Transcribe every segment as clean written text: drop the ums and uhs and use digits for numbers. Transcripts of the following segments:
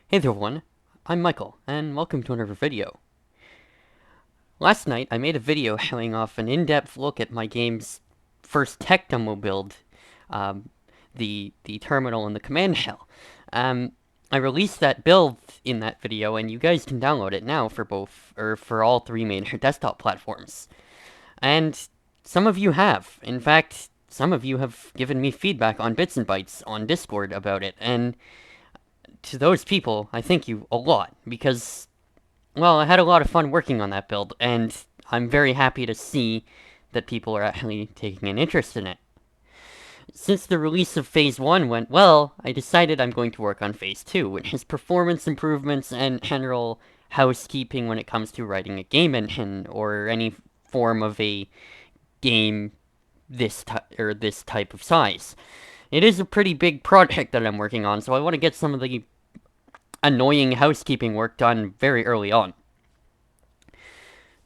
Hey there everyone, I'm Michael, and welcome to another video. Last night, I made a video showing off an in-depth look at my game's first tech demo build, um, the terminal and the command shell. I released that build in that video, and you guys can download it now for for all three major desktop platforms. And some of you have. In fact, some of you have given me feedback on Bits and Bytes on Discord about it, and to those people, I thank you a lot, because, well, I had a lot of fun working on that build, and I'm very happy to see that people are actually taking an interest in it. Since the release of Phase 1 went well, I decided I'm going to work on Phase 2, which is performance improvements and general housekeeping when it comes to writing a game engine, or any form of a game this type of size. It is a pretty big project that I'm working on, so I want to get some of the annoying housekeeping work done very early on.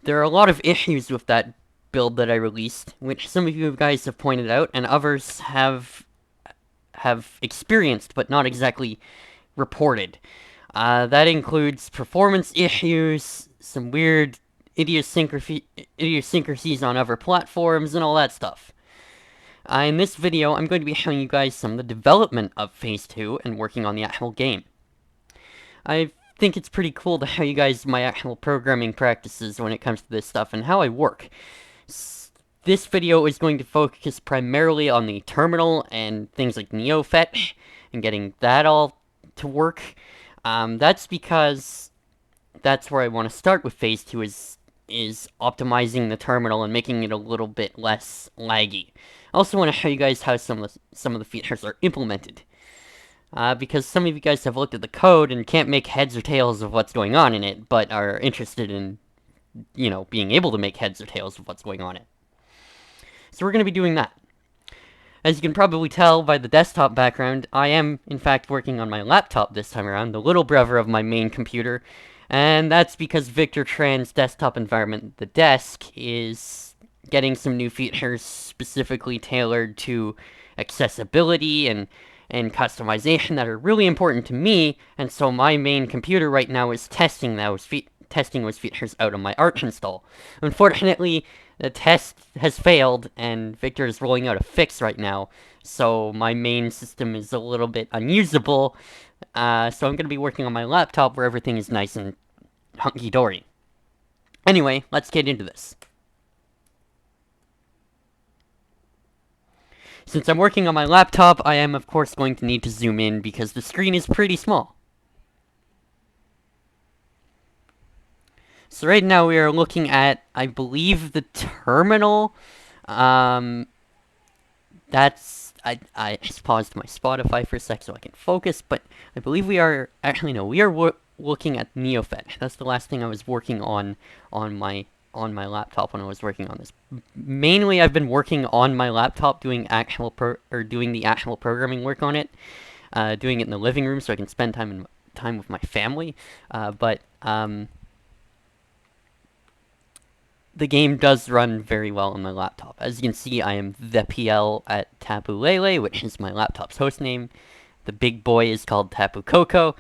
There are a lot of issues with that build that I released, which some of you guys have pointed out, and others have experienced but not exactly reported. That includes performance issues, some weird idiosyncrasies on other platforms, and all that stuff. In this video, I'm going to be showing you guys some of the development of Phase 2 and working on the actual game. I think it's pretty cool to show you guys my actual programming practices when it comes to this stuff and how I work. This video is going to focus primarily on the terminal and things like Neofetch and getting that all to work. That's because that's where I want to start with Phase 2 is optimizing the terminal and making it a little bit less laggy. I also want to show you guys how some of the features are implemented. Because some of you guys have looked at the code and can't make heads or tails of what's going on in it, but are interested in, being able to make heads or tails of what's going on in it. So we're going to be doing that. As you can probably tell by the desktop background, I am, in fact, working on my laptop this time around, the little brother of my main computer, and that's because Victor Tran's desktop environment, the desk, is getting some new features specifically tailored to accessibility and customization that are really important to me, and so my main computer right now is testing those features out on my Arch install. Unfortunately, the test has failed, and Victor is rolling out a fix right now, so my main system is a little bit unusable, so I'm going to be working on my laptop where everything is nice and hunky-dory. Anyway, let's get into this. Since I'm working on my laptop, I am of course going to need to zoom in because the screen is pretty small. So right now we are looking at, I believe, the terminal. I just paused my Spotify for a sec so I can focus, but I believe we are, actually no, we are looking at Neofetch. That's the last thing I was working on my laptop when I was working on this. Mainly, I've been working on my laptop doing the actual programming work on it, doing it in the living room so I can spend time with my family. But the game does run very well on my laptop. As you can see, I am the PL at Tapu Lele, which is my laptop's hostname. The big boy is called Tapu Koko.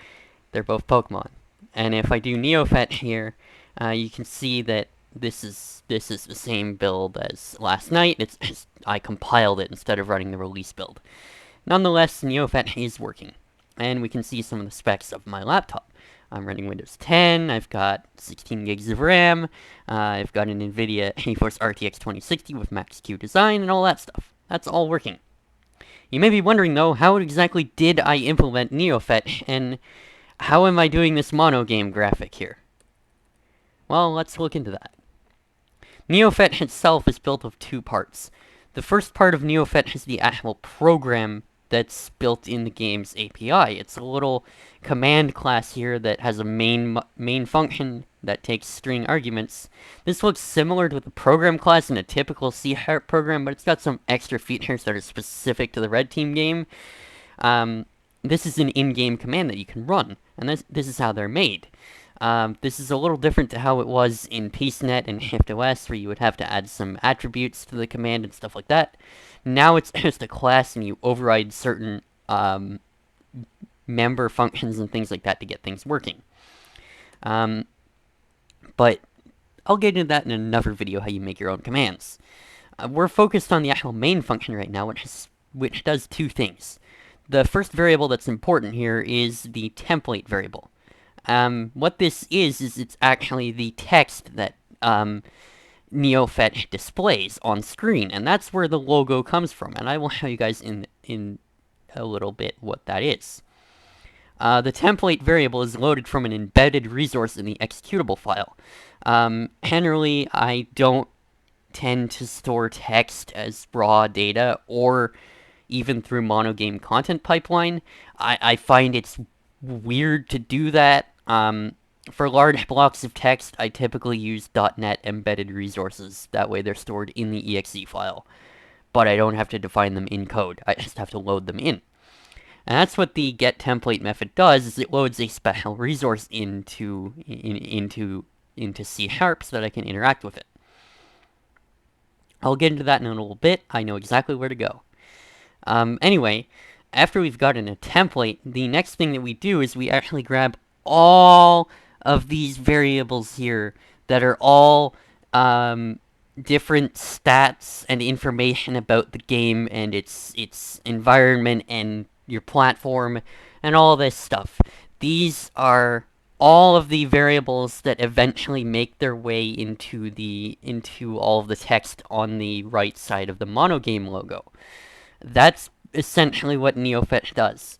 They're both Pokemon. And if I do Neofetch here, you can see that this is the same build as last night. It's just I compiled it instead of running the release build. Nonetheless, Neofetch is working, and we can see some of the specs of my laptop. I'm running Windows 10. I've got 16 gigs of RAM. I've got an NVIDIA GeForce RTX 2060 with Max-Q design and all that stuff. That's all working. You may be wondering though, how exactly did I implement Neofetch, and how am I doing this monogame graphic here? Well, let's look into that. Neofetch itself is built of two parts. The first part of Neofetch is the actual program that's built in the game's API. It's a little command class here that has a main function that takes string arguments. This looks similar to the program class in a typical C# program, but it's got some extra features that are specific to the Red Team game. This is an in-game command that you can run, and this is how they're made. This is a little different to how it was in PeaceNet and ShiftOS, where you would have to add some attributes to the command and stuff like that. Now it's just a class, and you override certain member functions and things like that to get things working. But I'll get into that in another video, how you make your own commands. We're focused on the actual main function right now, which does two things. The first variable that's important here is the template variable. What this is it's actually the text that Neofetch displays on screen, and that's where the logo comes from, and I will show you guys in a little bit what that is. The template variable is loaded from an embedded resource in the executable file. Generally, I don't tend to store text as raw data, or even through monogame content pipeline. I find it's weird to do that. For large blocks of text, I typically use .NET embedded resources. That way they're stored in the exe file. But I don't have to define them in code. I just have to load them in. And that's what the getTemplate method does, is it loads a special resource into C# so that I can interact with it. I'll get into that in a little bit. I know exactly where to go. Anyway, after we've gotten a template, the next thing that we do is we actually grab all of these variables here that are all different stats and information about the game and its environment and your platform and all this stuff. These are all of the variables that eventually make their way into all of the text on the right side of the monogame logo. That's essentially what Neofetch does.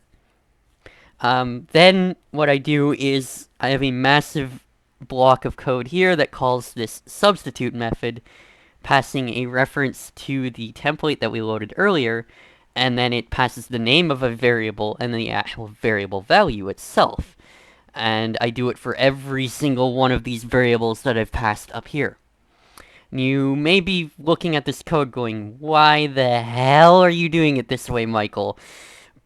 Then what I do is I have a massive block of code here that calls this substitute method, passing a reference to the template that we loaded earlier, and then it passes the name of a variable and the actual variable value itself. And I do it for every single one of these variables that I've passed up here. You may be looking at this code going, why the hell are you doing it this way, Michael?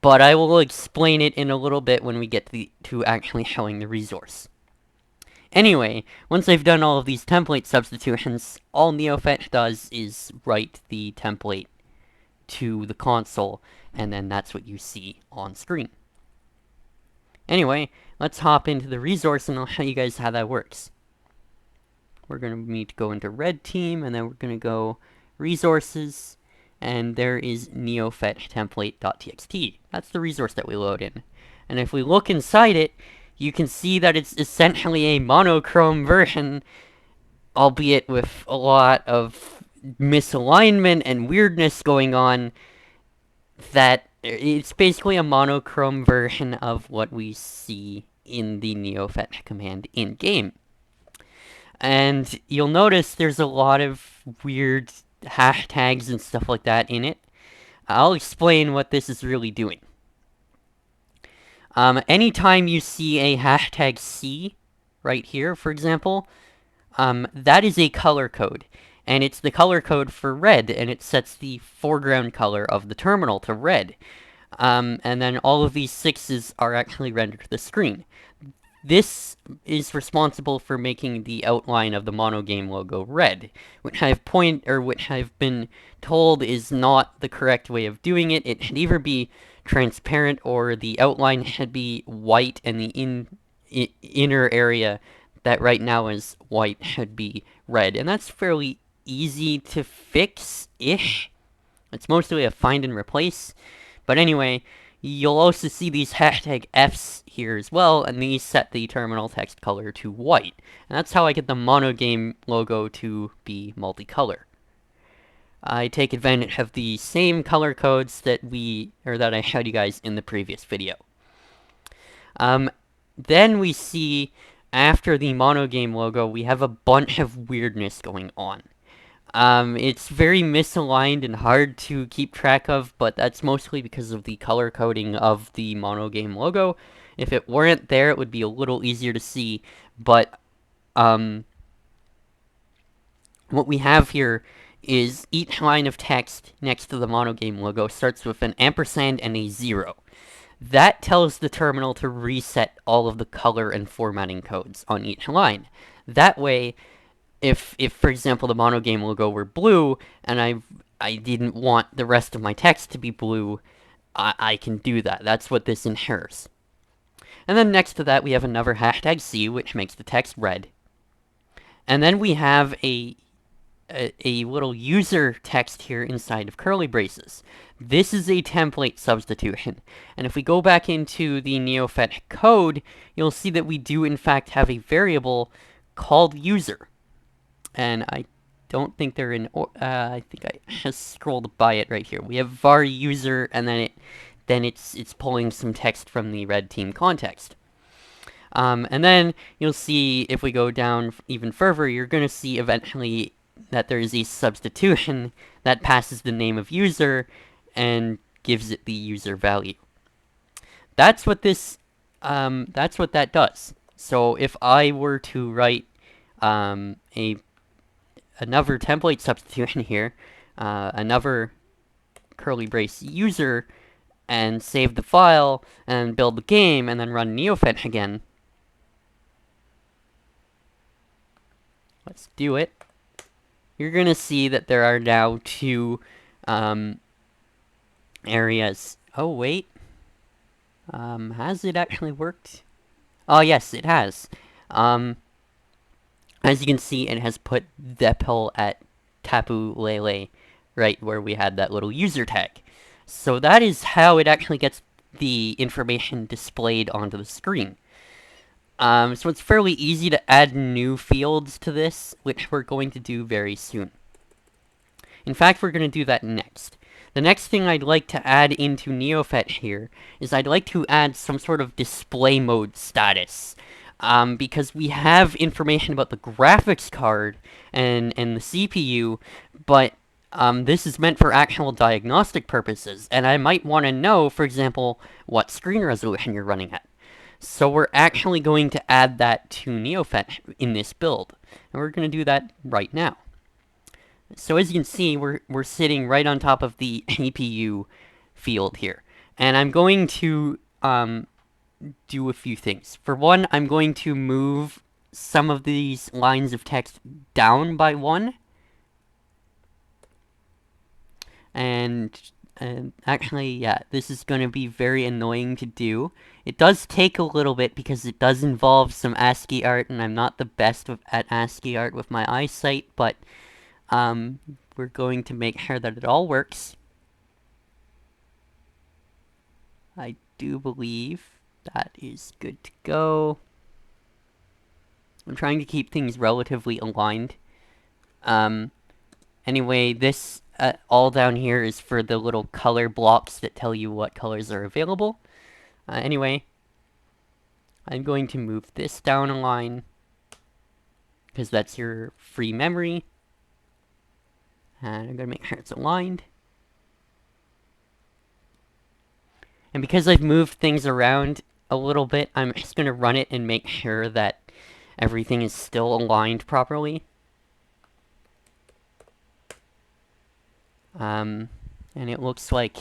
But I will explain it in a little bit when we get to actually showing the resource. Anyway, once I've done all of these template substitutions, all Neofetch does is write the template to the console, and then that's what you see on screen. Anyway, let's hop into the resource and I'll show you guys how that works. We're going to need to go into Red Team, and then we're going to go Resources, and there is Neofetch template.txt. That's the resource that we load in. And if we look inside it, you can see that it's essentially a monochrome version, albeit with a lot of misalignment and weirdness going on, that it's basically a monochrome version of what we see in the Neofetch command in-game. And you'll notice there's a lot of weird hashtags and stuff like that in it. I'll explain what this is really doing. Anytime you see a hashtag C right here, for example, that is a color code. And it's the color code for red, and it sets the foreground color of the terminal to red. And then all of these 6s are actually rendered to the screen. This is responsible for making the outline of the monogame logo red, which I've been told is not the correct way of doing it. It should either be transparent, or the outline should be white, and the inner area that right now is white should be red. And that's fairly easy to fix-ish. It's mostly a find and replace. But anyway, you'll also see these hashtag Fs here as well, and these set the terminal text color to white. And that's how I get the monogame logo to be multicolor. I take advantage of the same color codes that I showed you guys in the previous video. Then we see, after the monogame logo, we have a bunch of weirdness going on. It's very misaligned and hard to keep track of, but that's mostly because of the color coding of the monogame logo. If it weren't there, it would be a little easier to see, but what we have here is each line of text next to the monogame logo starts with an ampersand and a 0. That tells the terminal to reset all of the color and formatting codes on each line. That way, if for example the monogame logo were blue, and I didn't want the rest of my text to be blue, I can do that. That's what this ensures. And then next to that, we have another hashtag C, which makes the text red. And then we have a little user text here inside of curly braces. This is a template substitution. And if we go back into the Neofetch code, you'll see that we do in fact have a variable called user. And I don't think they're in, I think I just scrolled by it right here. We have var user, and then it's pulling some text from the red team context. And then you'll see, if we go down even further, you're going to see eventually that there is a substitution that passes the name of user and gives it the user value. That's what that does. So if I were to write another template substitution here, another curly brace user, and save the file and build the game and then run Neofetch again. Let's do it. You're going to see that there are now two areas. Oh, wait. Has it actually worked? Oh, yes, it has. As you can see, it has put Depel at Tapu Lele right where we had that little user tag. So that is how it actually gets the information displayed onto the screen. So it's fairly easy to add new fields to this, which we're going to do very soon. In fact, we're going to do that next. The next thing I'd like to add into Neofetch here is I'd like to add some sort of display mode status. Because we have information about the graphics card and the CPU, but this is meant for actual diagnostic purposes, and I might want to know, for example, what screen resolution you're running at. So we're actually going to add that to Neofetch in this build, and we're going to do that right now. So as you can see, we're sitting right on top of the APU field here, and I'm going to do a few things. For one, I'm going to move some of these lines of text down by one, and actually, yeah, this is going to be very annoying to do. It does take a little bit because it does involve some ASCII art, and I'm not the best at ASCII art with my eyesight, but we're going to make sure that it all works. I do believe that is good to go. I'm trying to keep things relatively aligned. Anyway, this all down here is for the little color blocks that tell you what colors are available. Anyway, I'm going to move this down a line, because that's your free memory. And I'm going to make sure it's aligned. And because I've moved things around a little bit, I'm just going to run it and make sure that everything is still aligned properly. And it looks like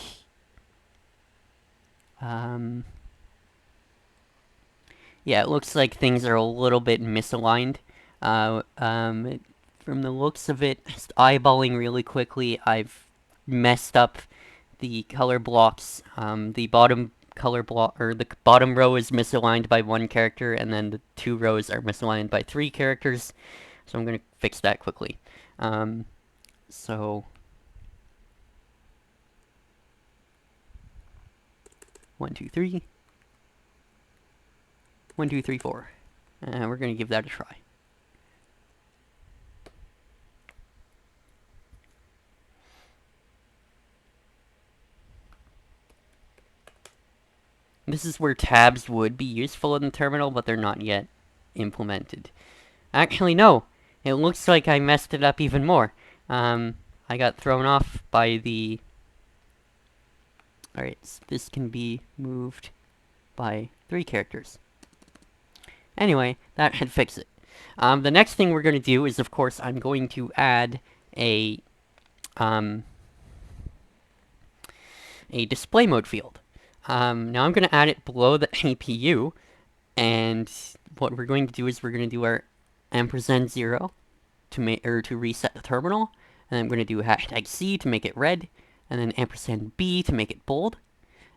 yeah, it looks like things are a little bit misaligned. From the looks of it, just eyeballing really quickly, I've messed up the color blocks. The bottom color block, or the bottom row is misaligned by one character, and then the two rows are misaligned by 3 characters. So I'm going to fix that quickly. So 1, 2, 3. 1, 2, 3, 4. And we're going to give that a try. This is where tabs would be useful in the terminal, but they're not yet implemented. Actually, no. It looks like I messed it up even more. I got thrown off by the... Alright, so this can be moved by 3 characters. Anyway, that should fix it. The next thing we're going to do is, of course, I'm going to add a display mode field. Now I'm going to add it below the APU, and what we're going to do is we're going to do our &0 to reset the terminal, and I'm going to do #C to make it red, and then &B to make it bold,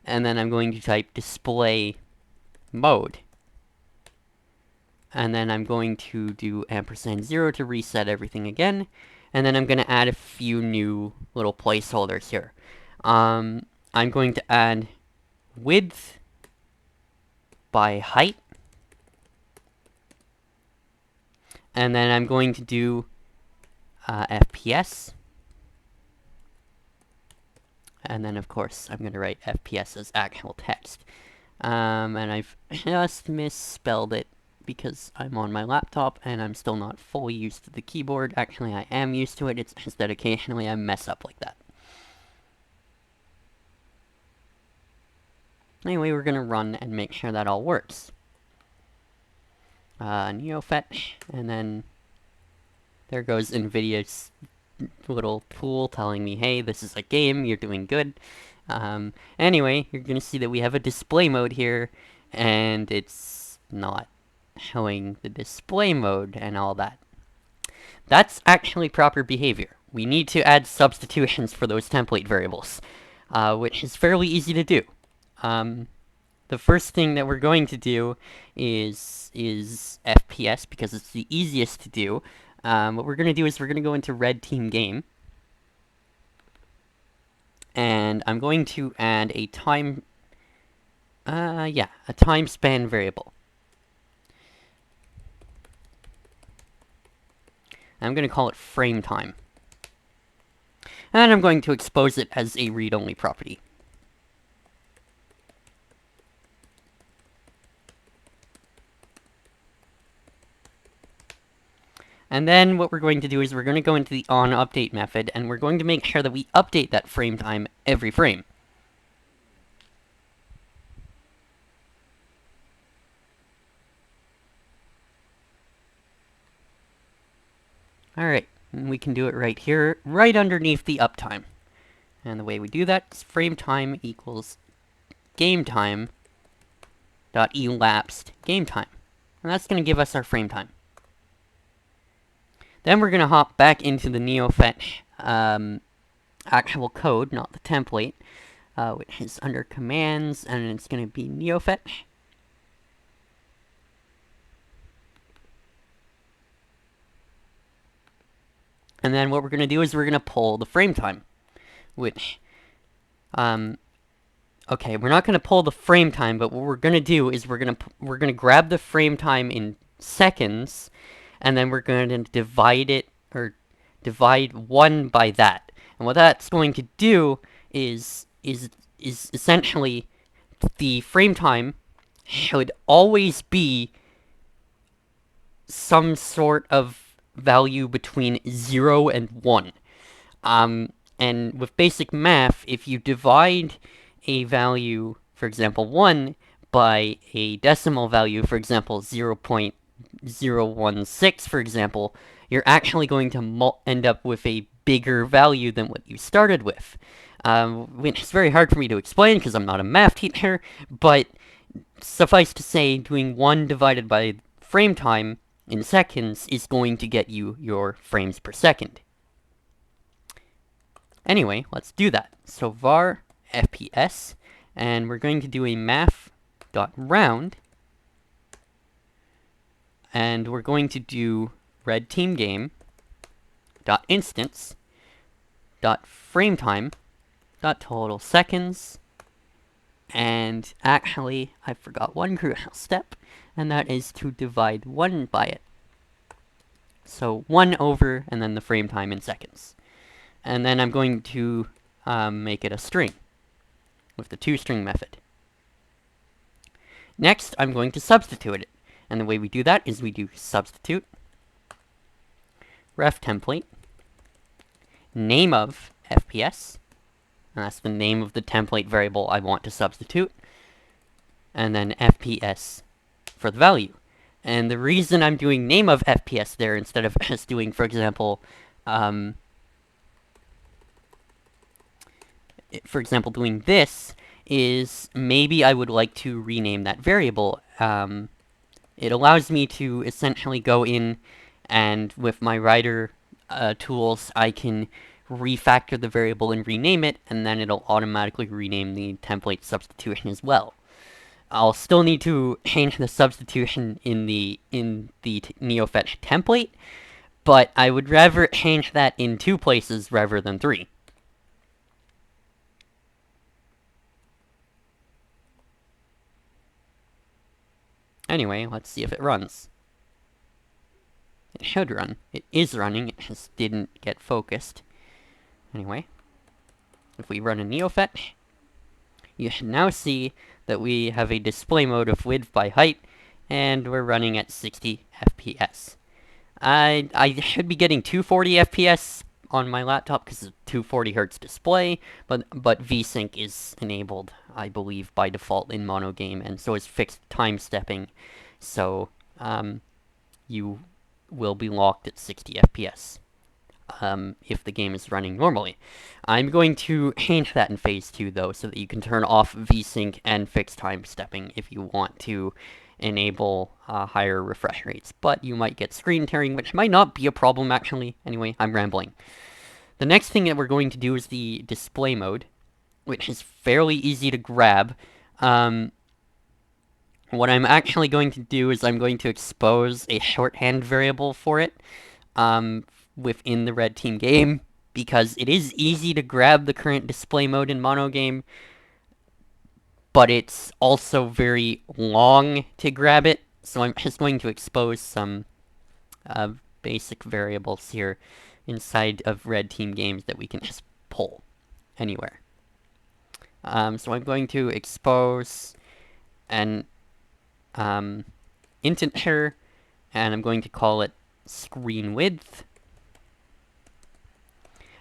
and then I'm going to type display mode. And then I'm going to do &0 to reset everything again. And then I'm going to add a few new little placeholders here. I'm going to add width by height. And then I'm going to do FPS. And then, of course, I'm going to write FPS as actual text. And I've just misspelled it because I'm on my laptop and I'm still not fully used to the keyboard. Actually, I am used to it, it's just that occasionally I mess up like that. Anyway, we're going to run and make sure that all works. Neofetch, and then there goes NVIDIA's little tool telling me, hey, this is a game, you're doing good. Anyway, you're going to see that we have a display mode here, and it's not showing the display mode and all that. That's actually proper behavior. We need to add substitutions for those template variables, which is fairly easy to do. The first thing that we're going to do is FPS, because it's the easiest to do. What we're going to do is we're going to go into Red Team Game. And I'm going to add a time span variable. I'm going to call it frame time. And I'm going to expose it as a read-only property. And then what we're going to do is we're going to go into the onUpdate method, and we're going to make sure that we update that frame time every frame. Alright, and we can do it right here, right underneath the uptime. And the way we do that is frame time equals game time dot elapsed game time. And that's going to give us our frame time. Then we're going to hop back into the Neofetch actual code, not the template, which is under commands, and it's going to be Neofetch. And then what we're going to do is we're going to pull the frame time, which, okay, we're not going to pull the frame time, but what we're going to do is we're going to grab the frame time in seconds, and then we're going to divide it, or divide 1 by that. And what that's going to do is essentially the frame time should always be some sort of value between 0 and 1. And with basic math, if you divide a value, for example 1, by a decimal value, for example 0.016, for example, you're actually going to end up with a bigger value than what you started with. Which is very hard for me to explain because I'm not a math teacher, but suffice to say, doing 1 divided by frame time in seconds is going to get you your frames per second. Anyway, let's do that. So var FPS, and we're going to do a math.round, and we're going to do red team game dot instance dot frame time dot total seconds, and actually I forgot one crucial step, and that is to divide 1 by it. So 1 over, and then the frame time in seconds. And then I'm going to make it a string with the toString method. Next, I'm going to substitute it. And the way we do that is we do substitute ref template name of FPS, and that's the name of the template variable I want to substitute, and then FPS for the value. And the reason I'm doing name of FPS there instead of just doing, for example, doing this, is maybe I would like to rename that variable. It allows me to essentially go in, and with my writer tools, I can refactor the variable and rename it, and then it'll automatically rename the template substitution as well. I'll still need to change the substitution in the Neofetch template, but I would rather change that in 2 places rather than 3. Anyway, let's see if it runs. It should run. It is running, it just didn't get focused. Anyway, if we run a Neofetch, you should now see that we have a display mode of width by height, and we're running at 60 FPS. I should be getting 240 FPS on my laptop because it's a 240 Hz display, but VSync is enabled, I believe, by default in monogame, and so is fixed time stepping. So you will be locked at 60 FPS if the game is running normally. I'm going to change that in Phase 2, though, so that you can turn off VSync and fixed time stepping if you want to enable higher refresh rates. But you might get screen tearing, which might not be a problem, actually. Anyway, I'm rambling. The next thing that we're going to do is the display mode, which is fairly easy to grab. What I'm actually going to do is I'm going to expose a shorthand variable for it within the red team game, because it is easy to grab the current display mode in monogame, but it's also very long to grab it, so I'm just going to expose some basic variables here inside of red team games that we can just pull anywhere. So I'm going to expose an integer, and I'm going to call it screen width.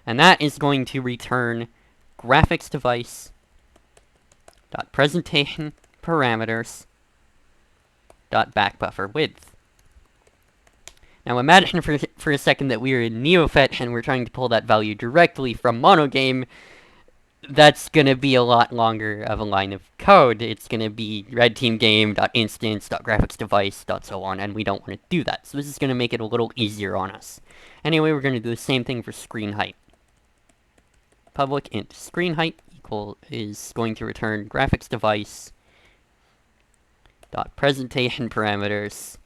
And that is going to return graphics device dot presentation parameters dot backbuffer width. Now imagine for a second that we're in Neofetch and we're trying to pull that value directly from monogame. That's going to be a lot longer of a line of code. It's going to be red team game dot instance dot graphics device dot so on, and we don't want to do that. So this is going to make it a little easier on us. Anyway, we're going to do the same thing for screen height. Public int screen height is going to return graphics device dot presentation parameters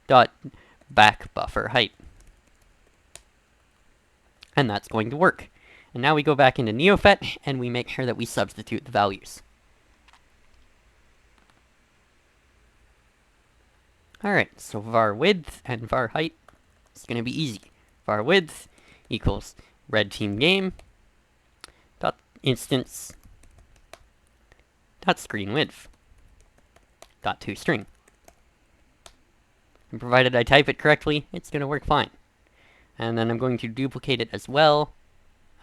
dot back buffer height. And that's going to work. And now we go back into Neofetch and we make sure that we substitute the values. Alright, so var width and var height is going to be easy. Var width equals red team game dot instance dot screen width dot toString. And provided I type it correctly, it's going to work fine. And then I'm going to duplicate it as well.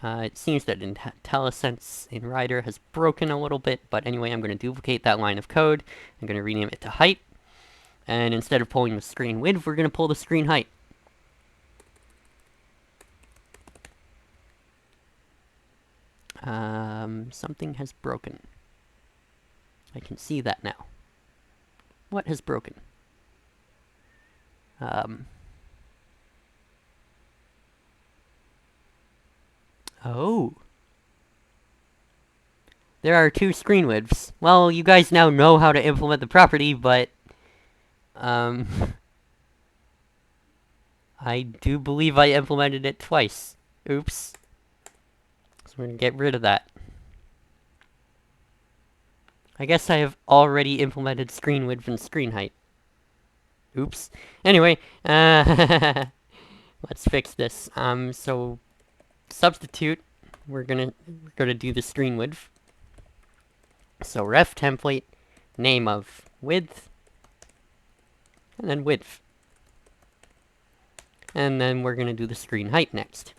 It seems that IntelliSense in Rider has broken a little bit, but anyway, I'm going to duplicate that line of code. I'm going to rename it to height. And instead of pulling the screen width, we're going to pull the screen height. Something has broken. I can see that now. What has broken? Oh. There are 2 screen widths. Well, you guys now know how to implement the property, but I do believe I implemented it twice. Oops. So we're gonna get rid of that. I guess I have already implemented screen width and screen height. Oops. Anyway, let's fix this. So substitute, we're gonna do the screen width. So ref template, name of width, and then width. And then we're gonna do the screen height next.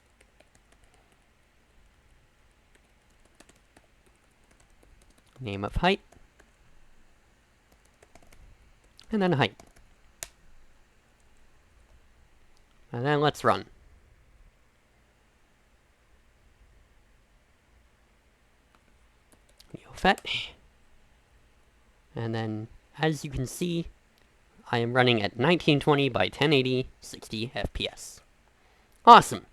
Name of height, and then height. And then let's run. Neofetch. And then, as you can see, I am running at 1920 by 1080, 60 FPS. Awesome!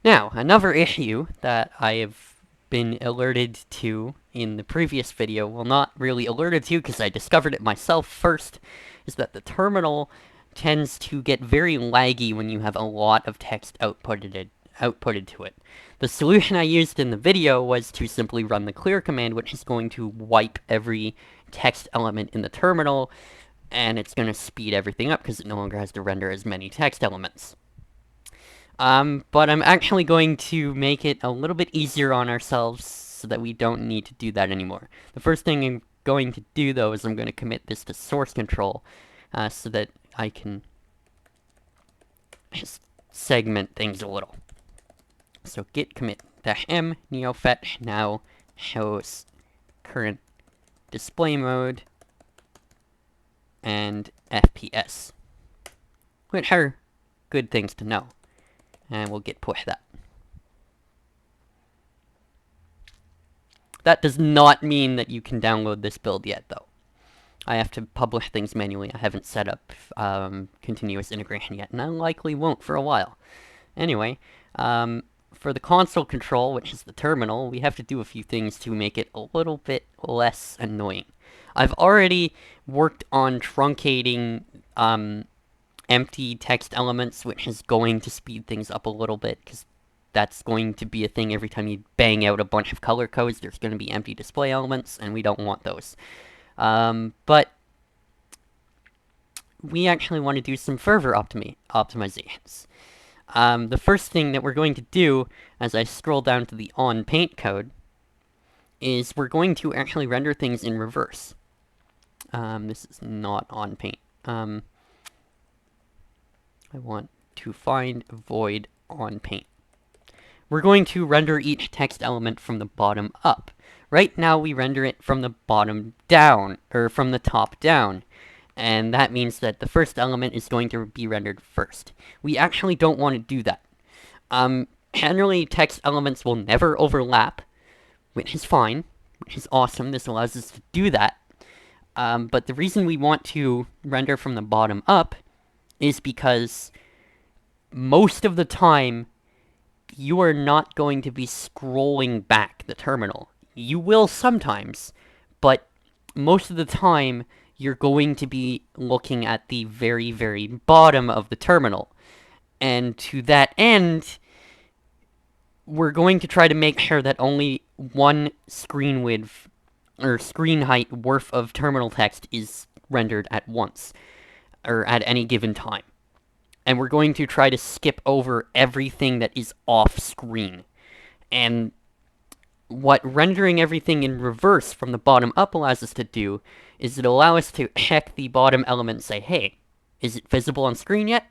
Now, another issue that I have been alerted to in the previous video, well, not really alerted to because I discovered it myself first, is that the terminal tends to get very laggy when you have a lot of text outputted to it. The solution I used in the video was to simply run the clear command, which is going to wipe every text element in the terminal, and it's going to speed everything up because it no longer has to render as many text elements. But I'm actually going to make it a little bit easier on ourselves so that we don't need to do that anymore. The first thing I'm going to do, though, is I'm going to commit this to source control, so that I can just segment things a little. So git commit -m neofetch now shows current display mode and FPS, which are good things to know. And we'll git push that. That does not mean that you can download this build yet, though. I have to publish things manually. I haven't set up continuous integration yet, and I likely won't for a while. Anyway, for the console control, which is the terminal, we have to do a few things to make it a little bit less annoying. I've already worked on truncating empty text elements, which is going to speed things up a little bit, because that's going to be a thing every time you bang out a bunch of color codes. There's going to be empty display elements, and we don't want those. But we actually want to do some further optimizations. The first thing that we're going to do, as I scroll down to the on paint code, is we're going to actually render things in reverse. This is not on paint. I want to find void on paint. We're going to render each text element from the bottom up. Right now we render it from the bottom down, or from the top down. And that means that the first element is going to be rendered first. We actually don't want to do that. Generally, text elements will never overlap, which is fine, which is awesome. This allows us to do that. But the reason we want to render from the bottom up is because most of the time, you are not going to be scrolling back the terminal. You will sometimes, but most of the time, you're going to be looking at the very, very bottom of the terminal. And to that end, we're going to try to make sure that only one screen width, or screen height worth of terminal text is rendered at once, or at any given time. And we're going to try to skip over everything that is off-screen. And what rendering everything in reverse from the bottom up allows us to do is it allows us to check the bottom element and say, hey, is it visible on screen yet?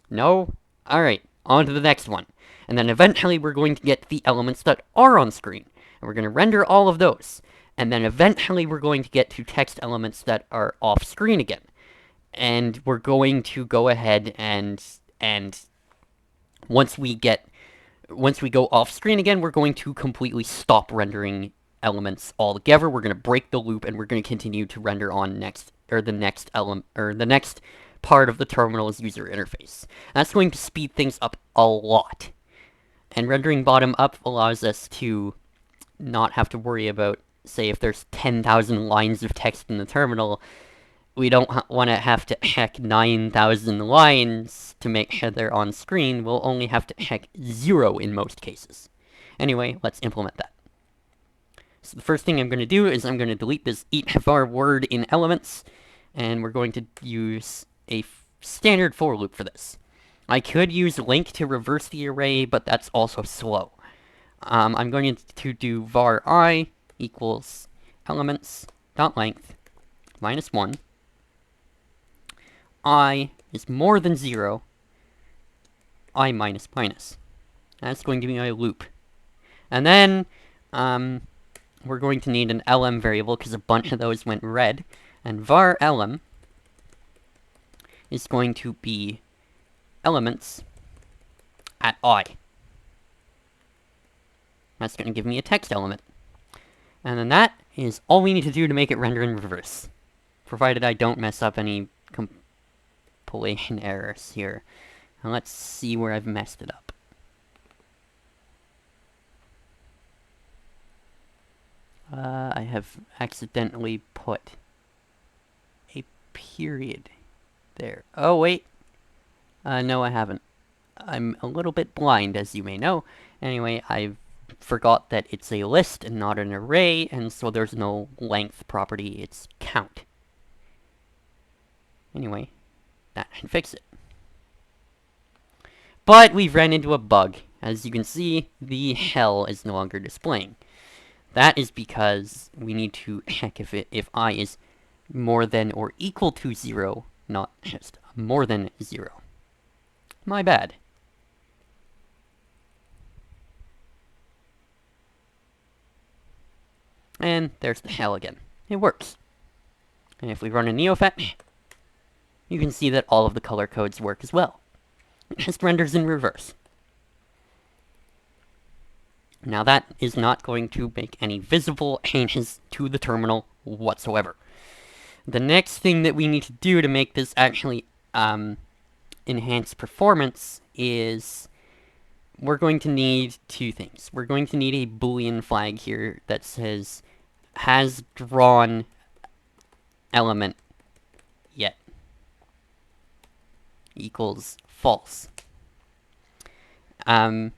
No? Alright, on to the next one. And then eventually we're going to get the elements that are on screen. And we're going to render all of those. And then eventually we're going to get to text elements that are off screen again. And we're going to go ahead and once we go off screen again, we're going to completely stop rendering elements altogether. We're going to break the loop and we're going to continue to render on the next part of the terminal's user interface. That's going to speed things up a lot. And rendering bottom up allows us to not have to worry about, say, if there's 10,000 lines of text in the terminal, we don't want to have to check 9,000 lines to make sure they're on screen. We'll only have to check 0 in most cases. Anyway, let's implement that. So the first thing I'm going to do is I'm going to delete this each var word in elements, and we're going to use a standard for loop for this. I could use link to reverse the array, but that's also slow. I'm going to do var I equals elements.length -1. I is more than 0, I minus minus. That's going to be my loop. And then, we're going to need an lm variable, because a bunch of those went red. And var lm is going to be elements at I. That's going to give me a text element. And then that is all we need to do to make it render in reverse. Provided I don't mess up any compilation errors here. Now let's see where I've messed it up. I have accidentally put a period there. Oh, wait. No, I haven't. I'm a little bit blind, as you may know. Anyway, I forgot that it's a list and not an array, and so there's no length property, it's count. Anyway, that should fix it. But we've ran into a bug. As you can see, the hell is no longer displaying. That is because we need to check if I is more than or equal to 0, not just more than 0. My bad. And there's the hell again. It works. And if we run a Neofetch, you can see that all of the color codes work as well. It just renders in reverse. Now that is not going to make any visible changes to the terminal whatsoever. The next thing that we need to do to make this actually enhance performance is we're going to need two things. We're going to need a Boolean flag here that says has drawn element yet equals false. And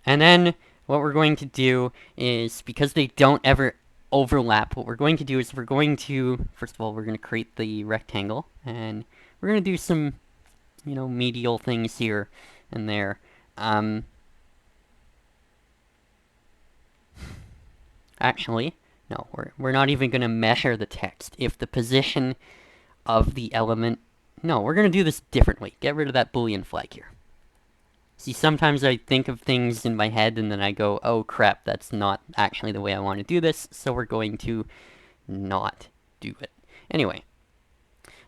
then what we're going to do is, because they don't ever overlap, what we're going to do is we're going to, first of all, we're going to create the rectangle, and we're going to do some, medial things here and there. Actually, no, we're not even going to measure the text. If the position of the element... No, we're going to do this differently. Get rid of that Boolean flag here. See, sometimes I think of things in my head and then I go, oh crap, that's not actually the way I want to do this, so we're going to not do it. Anyway,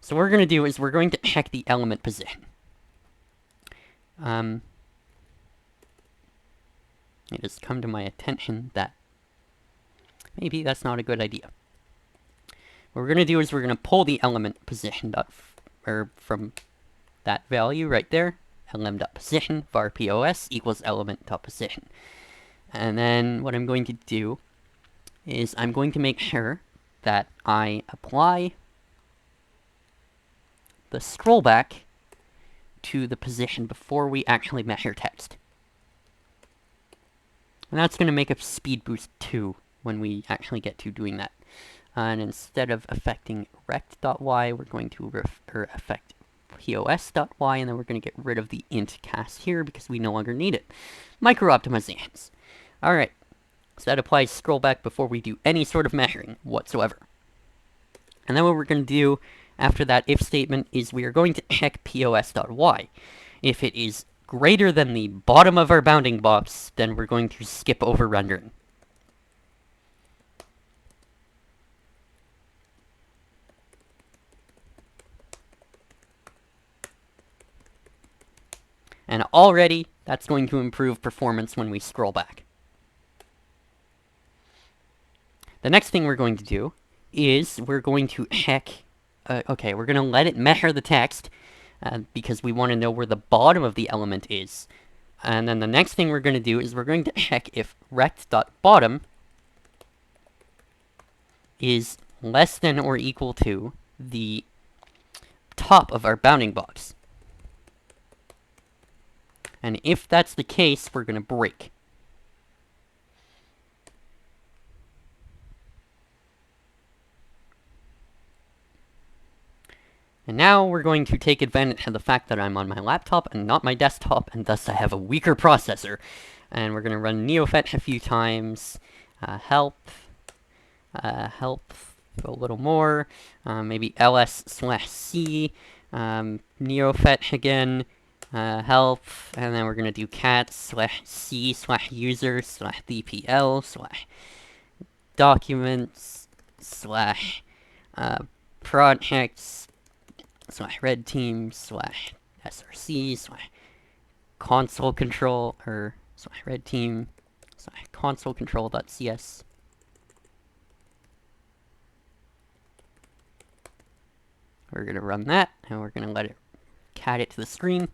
so what we're going to do is we're going to check the element position. It has come to my attention that maybe that's not a good idea. What we're going to do is we're going to pull the element position from that value right there, lm.position var pos equals element.position. And then what I'm going to do is I'm going to make sure that I apply the scroll back to the position before we actually measure text. And that's going to make a speed boost 2 when we actually get to doing that. And instead of affecting rect.y, we're going to affect pos.y, and then we're going to get rid of the int cast here because we no longer need it. Micro optimizations. Alright, so that applies scroll back before we do any sort of measuring whatsoever. And then what we're going to do after that if statement is we are going to check pos.y. If it is greater than the bottom of our bounding box, then we're going to skip over rendering. And already, that's going to improve performance when we scroll back. The next thing we're going to do is we're going to check... okay, we're going to let it measure the text, because we want to know where the bottom of the element is. And then the next thing we're going to do is we're going to check if rect.bottom is less than or equal to the top of our bounding box. And if that's the case, we're going to break. And now we're going to take advantage of the fact that I'm on my laptop and not my desktop, and thus I have a weaker processor. And we're going to run Neofetch a few times. Help a little more. Maybe ls/c. Neofetch again. Help, and then we're going to do cat/c/users/dpl/projects/red team/src/console control /red team/console control.cs. We're going to run that, and we're going to let it cat it to the screen.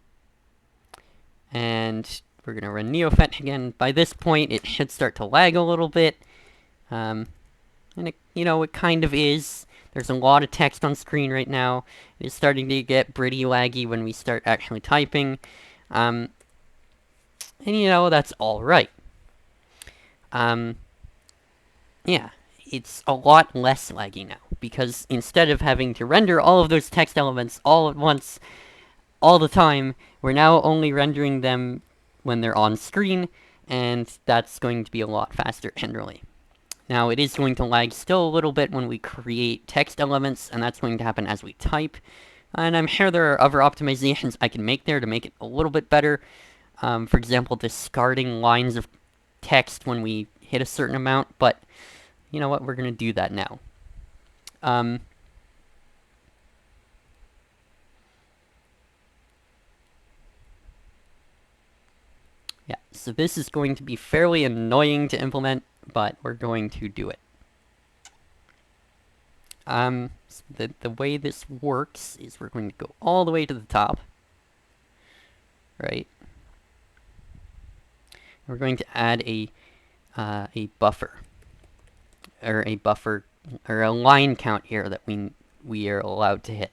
And we're going to run Neofetch again. By this point, it should start to lag a little bit. And it kind of is. There's a lot of text on screen right now. It's starting to get pretty laggy when we start actually typing. And that's alright. Yeah, it's a lot less laggy now, because instead of having to render all of those text elements all at once, all the time, we're now only rendering them when they're on screen, and that's going to be a lot faster generally. Now, it is going to lag still a little bit when we create text elements, and that's going to happen as we type. And I'm sure there are other optimizations I can make there to make it a little bit better. For example, discarding lines of text when we hit a certain amount, but you know what, we're going to do that now. Yeah, so this is going to be fairly annoying to implement, but we're going to do it. So the way this works is we're going to go all the way to the top, right? We're going to add a buffer, or a line count here that we are allowed to hit.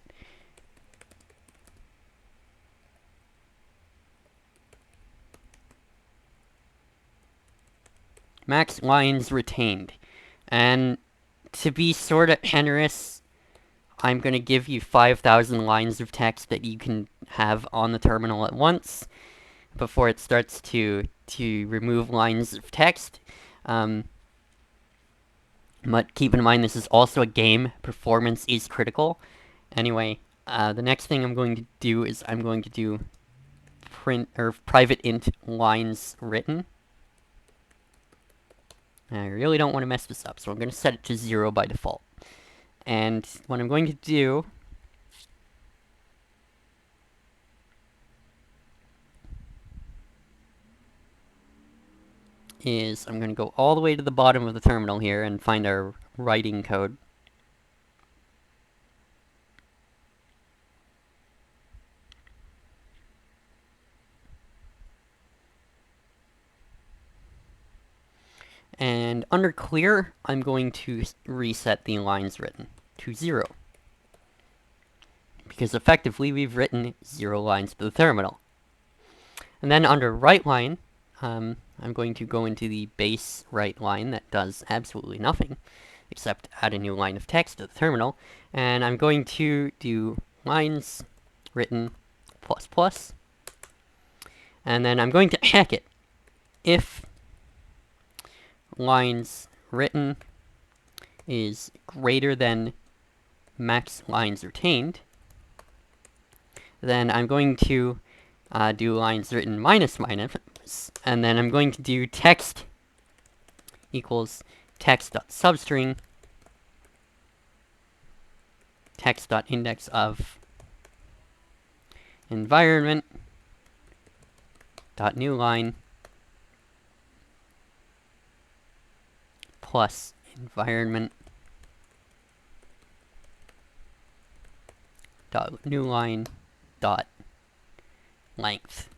Max lines retained. And to be sort of generous, I'm going to give you 5,000 lines of text that you can have on the terminal at once before it starts to remove lines of text. But keep in mind, this is also a game. Performance is critical. Anyway, the next thing I'm going to do is I'm going to do private int lines written. I really don't want to mess this up, so I'm going to set it to 0 by default. And what I'm going to do is I'm going to go all the way to the bottom of the terminal here and find our writing code. And under clear, I'm going to reset the lines written to 0. Because effectively, we've written 0 lines to the terminal. And then under write line, I'm going to go into the base write line that does absolutely nothing, except add a new line of text to the terminal. And I'm going to do lines written ++. And then I'm going to check it. If lines written is greater than max lines retained, then I'm going to do lines written minus, and then I'm going to do text equals text.substring text.index of environment dot new line plus environment dot new line dot length.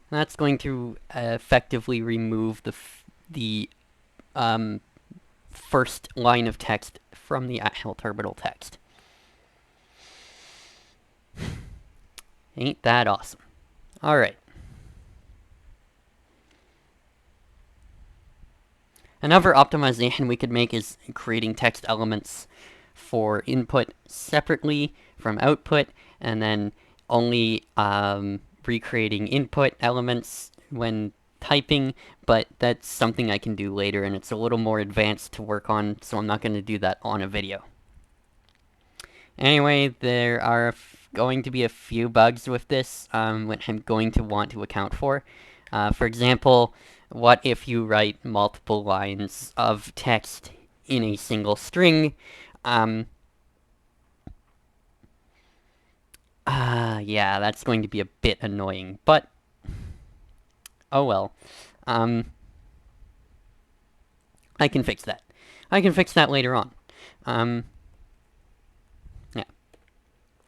And that's going to effectively remove the first line of text from the actual terminal text. Ain't that awesome? Alright. Another optimization we could make is creating text elements for input separately from output, and then only recreating input elements when typing, but that's something I can do later, and it's a little more advanced to work on, so I'm not going to do that on a video. Anyway, there are going to be a few bugs with this, which I'm going to want to account for. For example, what if you write multiple lines of text in a single string? Yeah, that's going to be a bit annoying, but oh well. I can fix that. I can fix that later on. Yeah.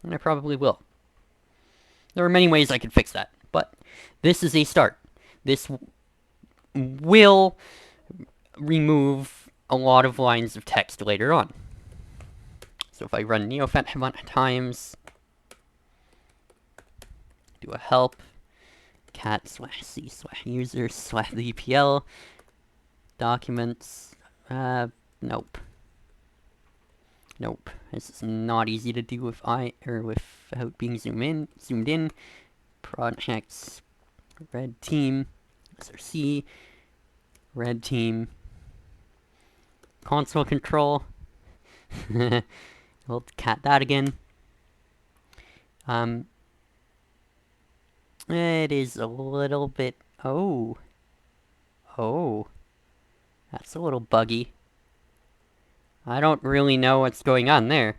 And I probably will. There are many ways I could fix that, but this is a start. This will remove a lot of lines of text later on. So if I run Neofetch a bunch of times, do a help, cat/c/user/dpl, documents, nope. Nope. This is not easy to do without being zoomed in. Projects, red team, src, red team, console control. We'll cat that again. It is a little bit, oh, that's a little buggy. I don't really know what's going on there.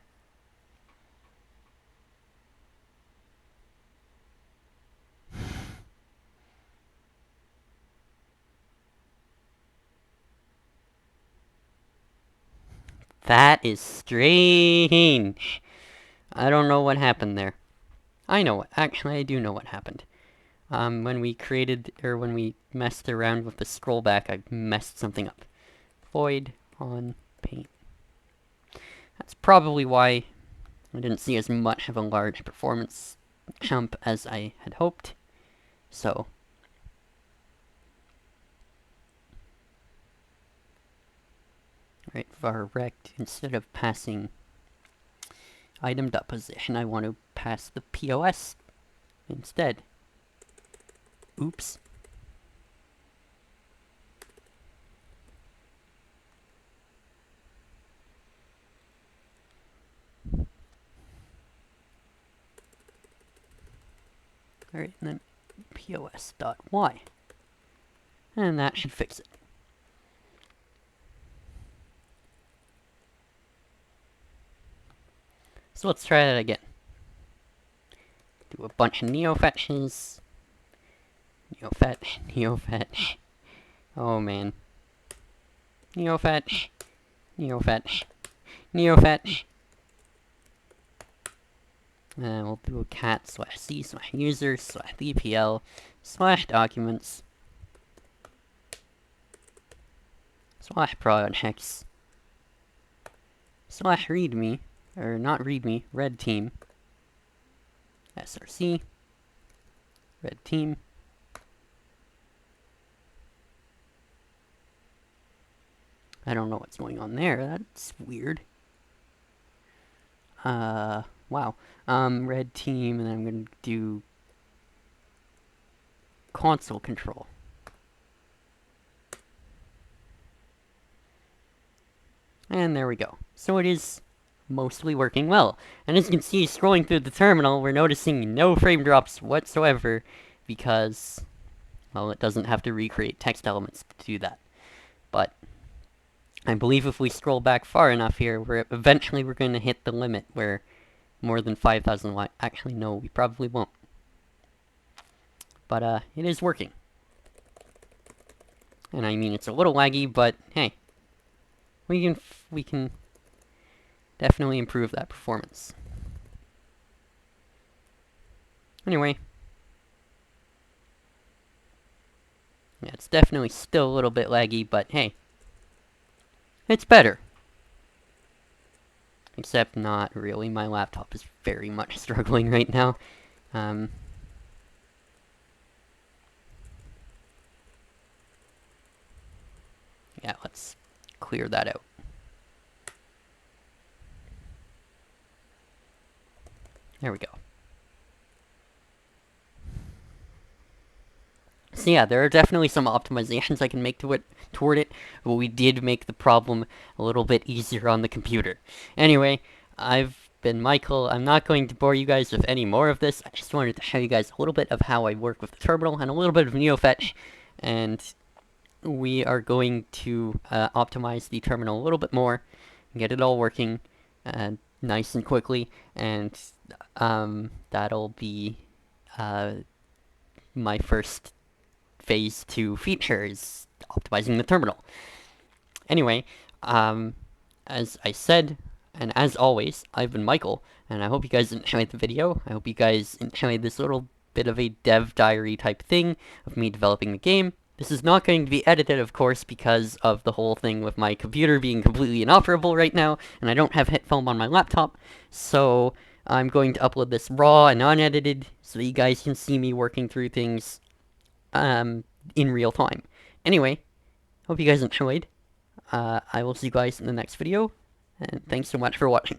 That is strange. I don't know what happened there. Actually, I do know what happened. When we messed around with the scroll back, I messed something up. Void on paint. That's probably why I didn't see as much of a large performance jump as I had hoped. So, right, var rect, instead of passing item.position, I want to pass the POS instead. Oops. Alright, and then POS.y. And that should fix it. So let's try that again. Do a bunch of neofetches. Neofetch. Oh man. Neofetch. And we'll do a cat/c/user/dpl/documents /projects /readme, or not readme, red team, src, red team, I don't know what's going on there, that's weird. Wow. Red team, and then I'm gonna do console control. And there we go. So it is mostly working well. And as you can see, scrolling through the terminal, we're noticing no frame drops whatsoever, because, well, it doesn't have to recreate text elements to do that. But I believe if we scroll back far enough here, eventually we're going to hit the limit where more than 5,000 lines. Actually, no, we probably won't. But it is working. And I mean, it's a little laggy, but hey, we can definitely improve that performance. Anyway, yeah, it's definitely still a little bit laggy, but hey, it's better. Except not really. My laptop is very much struggling right now. Yeah, let's clear that out. There we go. So yeah, there are definitely some optimizations I can make toward it, but we did make the problem a little bit easier on the computer. Anyway, I've been Michael. I'm not going to bore you guys with any more of this. I just wanted to show you guys a little bit of how I work with the terminal and a little bit of Neofetch, and we are going to optimize the terminal a little bit more, and get it all working nice and quickly, and that'll be my first phase 2 feature, is optimizing the terminal. Anyway, as I said, and as always, I've been Michael, and I hope you guys enjoyed the video. I hope you guys enjoyed this little bit of a dev diary type thing of me developing the game. This is not going to be edited, of course, because of the whole thing with my computer being completely inoperable right now, and I don't have HitFilm on my laptop, so I'm going to upload this raw and unedited so that you guys can see me working through things in real time. Anyway, hope you guys enjoyed. I will see you guys in the next video, and thanks so much for watching.